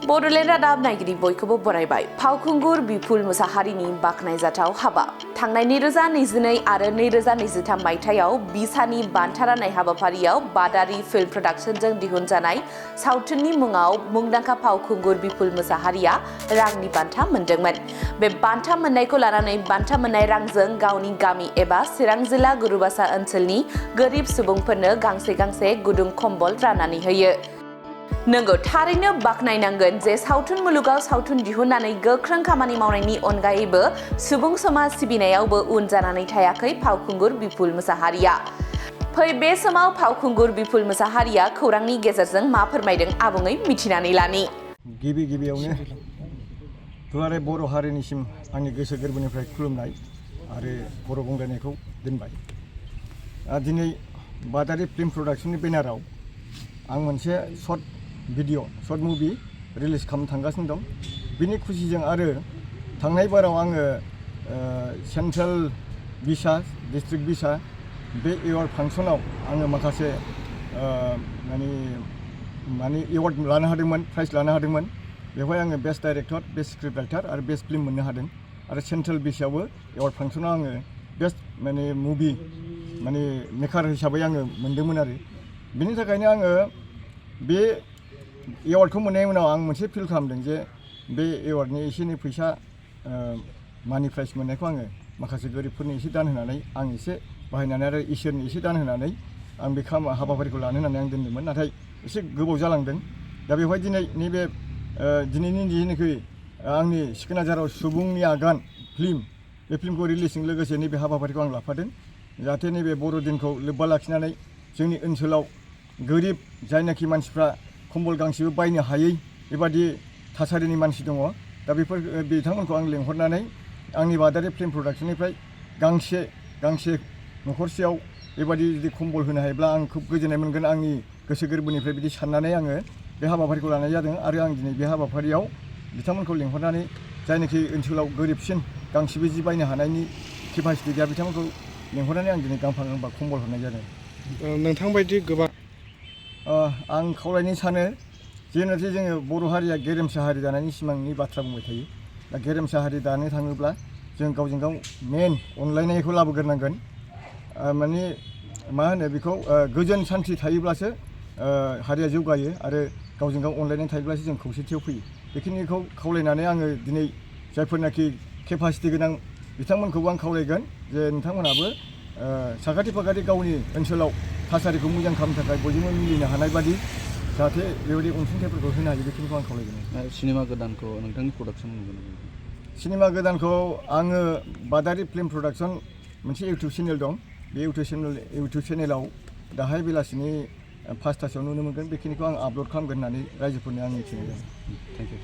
बड'लेण्ड रादाब नायगिरि बयखौबो बरायबाय। फावखुंगुर बिपुल मुसाहारिनि बाखनायजाथाव हाबा। थांनाय 2022 आरो 2023 मायथाइयाव बिसानि बान्था राननाय हाबाफारियाव बादारि फिल्म प्रडाक्शनजों दिहुनजानाय सावथुननि मुङाव मुंदांखा फावखुंगुर बिपुल मुसाहारिया रांनि बान्था मोनदोंमोन। बे बान्था मोननायखौ लानानै बान्था मोननाय रांजों गावनि गामि एबा चिरां जिल्ला गुरुबासा ओनसोलनि गोरिब सुबुंफोरनो गांसे गांसे गुदुं कम्बल राननानै होयो। नंगौ, थारैनो बाखनायनांगोन जे सावथुन मुलुगाव सावथुन दिहुननानै गोख्रों खामानि मावनायनि अनगायैबो सुबुं समाज सिबिनायावबो उन जानानै थायाखै फावखुंगुर बिपुल मुसाहारिया। फै बे समाव फावखुंगुर बिपुल मुसाहारिया खौरांनि गेजेरजों मा फोरमायदों आबुङै मिथिनानै लानि। गिबियावनो दुलाराय बर' हारिनिसिम आंनि गोसो गोरबोनिफ्राय खुलुमनाय आरो बर' बुंलायनायखौ दोनबाय। दिनै बादारि फिल्म प्रडाक्शननि बेनाराव आं मोनसे सर्ट मुभि रिलिज खालामनो थांगासिनो दं। बिनि खुसिजों आरो थांनाय बाराव आङो सेन्ट्रेल बिसा डिस्ट्रिक्ट बिसा बे एवार्ड फांसनाव आङो माखासे माने एवार्ड लानो हादोंमोन, प्राइज लानो हादोंमोन। बेवहाय आङो best director, best script writer आरो बेस्ट फिल्म मोननो हादों। आरो सेन्ट्रेल बिसायावबो एवार्ड फांसनाव आङो बेस्ट मुभि मेकार हिसाबै आङो मोनदोंमोन आरो। बिनि थाखायनो आङो बे एवार्डखौ मोननायनि उनाव आं मोनसे फिल खालामदों जे बे एवार्डनि एसे एनै फैसा मानि प्राइज मोननायखौ आङो माखासे गोरिबफोरनि एसे दान होनानै आं एसे बाहायनानै आरो इसोरनि एसे दान होनानै आं बे हाबाफारिखौ लानो होननानै आं दोनदोंमोन। नाथाय एसे गोबाव जालांदों। दा बेवहाय दिनै नैबे दिनैनि जेनोखि आंनि सिखोनाझाराव सुबुंनि आगान फिल्म, बे फिल्मखौ रिलिजजों लोगोसे नैबे हाबाफारिखौ आं लाफादों। जाहाथे नैबे बर'दिनखौ लोब्बा लाखिनानै जोंनि ओनसोलाव गोरिब जायनाखि मानसिफ्रा कम्बल गांसेबो बायनो हायै बेबादि थासारिनि मानसि दङ। दा बिथांमोनखौ आं लेंहरनानै आंनि बादारि फिल्म प्रडाक्शननिफ्राय गांसे न'खरसेयाव बेबादि जुदि कम्बल होनो हायोब्ला आं खोब गोजोननाय मोनगोन। आंनि गोसो गोरबोनिफ्राय बिदि साननानै आङो बे हाबाफारिखौ लानाय जादों। आरो आं दिनै बे हाबाफारियाव बिथांमोनखौ लेंहरनानै जायनाखि ओनसोलाव गोरिबसिन गांसेबो जि बायनो हानायनि केपासिटि गैया बिथांमोनखौ लेंहरनानै आं दिनै गांफा कम्बल हरनाय जादों। नोंथां बायदि गोबां आं खावलायनो सानो जेनाखि जोङो बर' हारिया गेरेमसा हारि दानायनि सिमांनि बाथ्रा बुंबाय थायो। दा गेरेमसा हारि दानो थाङोब्ला जों गावजों गाव मेन अनलायनायखौ लाबोग्रोनांगोन। मा होनो बेखौ गोजोन सान्थि थायोब्लासो हारिया जौगायो आरो गावजों गाव अनलायनाय थायोब्लासो जों खौसेथियाव फैयो। बेखिनिखौ खावलायनानै आङो दिनै जायफोरनाखि केपासिटि गोनां बिथांमोनखौबो आं खावलायगोन जे नोंथांमोनहाबो साखाथि फाखाथि गावनि ओनसोलाव थासारिखौ मोजां खालामनो थाखाय बयजोंबो मिलिनो हानाय बादि जाहाथे बेबायदि अनसुंथाइफोरखौ होनो हायो बेखिनिखौ आं खावलायगोन। सिनेमा गोदानखौ नोंथांनि प्रडाक्सन नुगोन। सिनेमा गोदानखौ आङो बादारि फिल्म प्रडाक्सन मोनसे इउटुब चेनेल दं। बे इउटुब चेनेलाव दाहाय बेलासिनि 5टासोआव नुनो मोनगोन। बेखिनिखौ आं आपल'ड खालामगोन होननानै रायजोफोरनो आं मिथिहोदों। Thank you.